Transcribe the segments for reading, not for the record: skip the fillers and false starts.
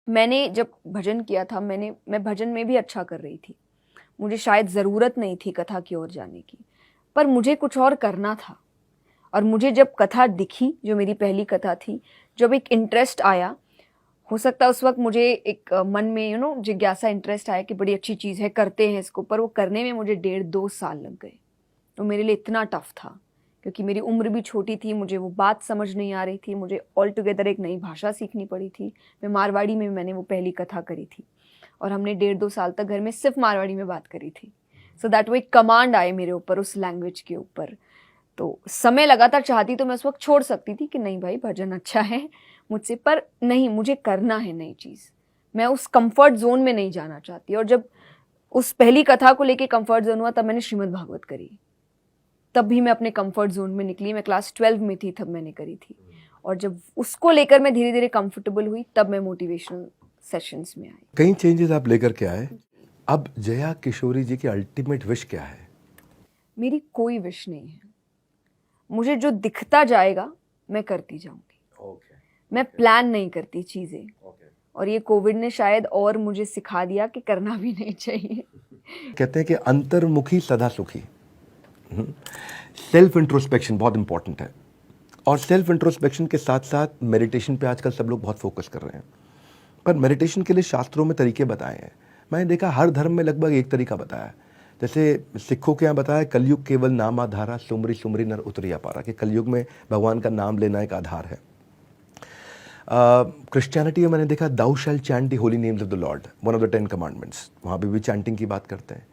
मैंने जब भजन किया था, मैं भजन में भी अच्छा कर रही थी, मुझे शायद ज़रूरत नहीं थी कथा की ओर जाने की, पर मुझे कुछ और करना था। और मुझे जब कथा दिखी, जो मेरी पहली कथा थी, जब एक इंटरेस्ट आया, हो सकता है उस वक्त मुझे एक मन में जिज्ञासा, इंटरेस्ट आया कि बड़ी अच्छी चीज़ है, करते हैं इसको, पर वो करने में मुझे 1.5-2 साल लग गए। तो मेरे लिए इतना टफ था, क्योंकि मेरी उम्र भी छोटी थी, मुझे वो बात समझ नहीं आ रही थी, मुझे ऑल टुगेदर एक नई भाषा सीखनी पड़ी थी। मैं मारवाड़ी में मैंने वो पहली कथा करी थी, और हमने 1.5-2 साल तक घर में सिर्फ मारवाड़ी में बात करी थी। सो दैट वो एक कमांड आए मेरे ऊपर, उस लैंग्वेज के ऊपर। तो समय लगातार चाहती तो मैं उस वक्त छोड़ सकती थी कि नहीं भाई, भजन अच्छा है मुझसे, पर नहीं, मुझे करना है नई चीज़। मैं उस कंफर्ट जोन में नहीं जाना चाहती। और जब उस पहली कथा को लेके कंफर्ट जोन हुआ, तब मैंने श्रीमद् भागवत करी। तब भी मैं अपने कंफर्ट जोन में निकली। मैं क्लास 12 में थी तब मैंने करी थी। और जब उसको लेकर मैं धीरे धीरे कंफर्टेबल हुई, तब मैं मोटिवेशनल सेशंस में आई। कई चेंजेस आप लेकर के आए। अब जया किशोरी जी की अल्टीमेट विश क्या है? मेरी कोई विश नहीं है। मुझे जो दिखता जाएगा मैं करती जाऊंगी। मैं प्लान नहीं करती चीज़ें। और ये कोविड ने शायद और मुझे सिखा दिया कि करना भी नहीं चाहिए। कहते हैं कि अंतर्मुखी सदा सुखी। सेल्फ इंट्रोस्पेक्शन बहुत इंपॉर्टेंट है, और सेल्फ इंट्रोस्पेक्शन के साथ साथ मेडिटेशन पे आजकल सब लोग बहुत फोकस कर रहे हैं। पर मेडिटेशन के लिए शास्त्रों में तरीके बताए हैं। मैंने देखा हर धर्म में लगभग एक तरीका बताया है। जैसे सिखों के यहाँ बताया, कलयुग केवल नाम आधारा, सुमरी सुमरी नर उतरिया पारा, कि कलयुग में भगवान का नाम लेना एक आधार है। क्रिश्चियनिटी में मैंने देखा, thou shall chant the holy names of the lord, one of the 10 commandments, वहाँ पे भी चैंटिंग की बात करते हैं।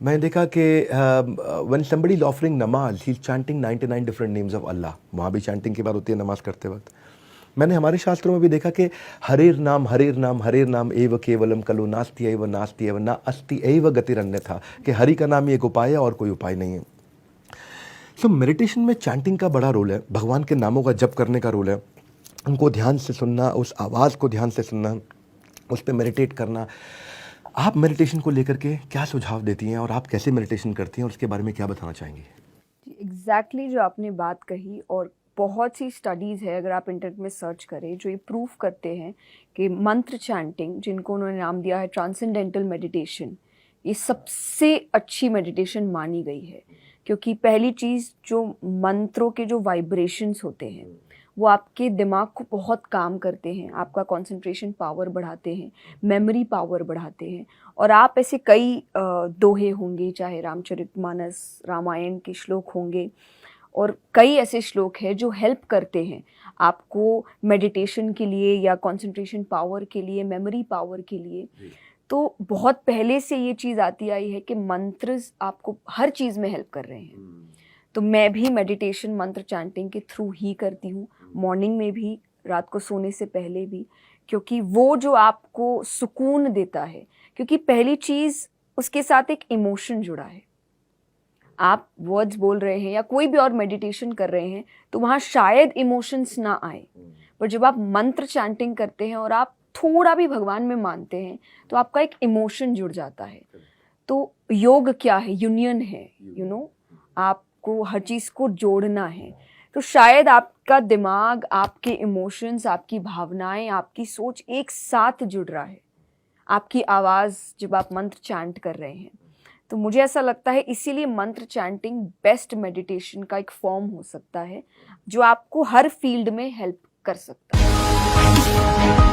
मैंने देखा कि व्हेन समबडी इज ऑफरिंग नमाज, he is chanting 99 different names of Allah, वहाँ भी चैंटिंग की बात होती है नमाज करते वक्त। मैंने हमारे शास्त्रों में भी देखा कि हरेर नाम एव केवलम कलो नास्ति एव ना अस्ति एव गतिरन्य था, कि हरि का नाम ही एक उपाय है और कोई उपाय नहीं है। सो मेडिटेशन में चैंटिंग का बड़ा रोल है, भगवान के नामों का जप करने का रोल है, उनको ध्यान से सुनना, उस आवाज़ को ध्यान से सुनना, उस पर मेडिटेट करना। आप मेडिटेशन को लेकर के क्या सुझाव देती हैं, और आप कैसे मेडिटेशन करती हैं, और उसके बारे में क्या बताना चाहेंगी? एग्जैक्टली जो आपने बात कही, और बहुत सी स्टडीज़ है, अगर आप इंटरनेट में सर्च करें, जो ये प्रूफ करते हैं कि मंत्र चैंटिंग, जिनको उन्होंने नाम दिया है ट्रांसेंडेंटल मेडिटेशन, ये सबसे अच्छी मेडिटेशन मानी गई है। क्योंकि पहली चीज़, जो मंत्रों के जो वाइब्रेशंस होते हैं वो आपके दिमाग को बहुत काम करते हैं, आपका कंसंट्रेशन पावर बढ़ाते हैं, मेमोरी पावर बढ़ाते हैं। और आप ऐसे कई दोहे होंगे, चाहे रामचरितमानस, रामायण के श्लोक होंगे, और कई ऐसे श्लोक हैं जो हेल्प करते हैं आपको मेडिटेशन के लिए, या कंसंट्रेशन पावर के लिए, मेमोरी पावर के लिए। तो बहुत पहले से ये चीज़ आती आई है कि मंत्र आपको हर चीज़ में हेल्प कर रहे हैं। तो मैं भी मेडिटेशन मंत्र चैंटिंग के थ्रू ही करती हूँ, मॉर्निंग में भी, रात को सोने से पहले भी, क्योंकि वो जो आपको सुकून देता है। क्योंकि पहली चीज़, उसके साथ एक इमोशन जुड़ा है। आप वर्ड्स बोल रहे हैं या कोई भी और मेडिटेशन कर रहे हैं, तो वहाँ शायद इमोशंस ना आए, पर जब आप मंत्र चैंटिंग करते हैं और आप थोड़ा भी भगवान में मानते हैं, तो आपका एक इमोशन जुड़ जाता है। तो योग क्या है? यूनियन है, आपको हर चीज़ को जोड़ना है। तो शायद आपका दिमाग, आपके इमोशंस, आपकी भावनाएं, आपकी सोच एक साथ जुड़ रहा है, आपकी आवाज़, जब आप मंत्र चैंट कर रहे हैं। तो मुझे ऐसा लगता है, इसीलिए मंत्र चैंटिंग बेस्ट मेडिटेशन का एक फॉर्म हो सकता है, जो आपको हर फील्ड में हेल्प कर सकता है।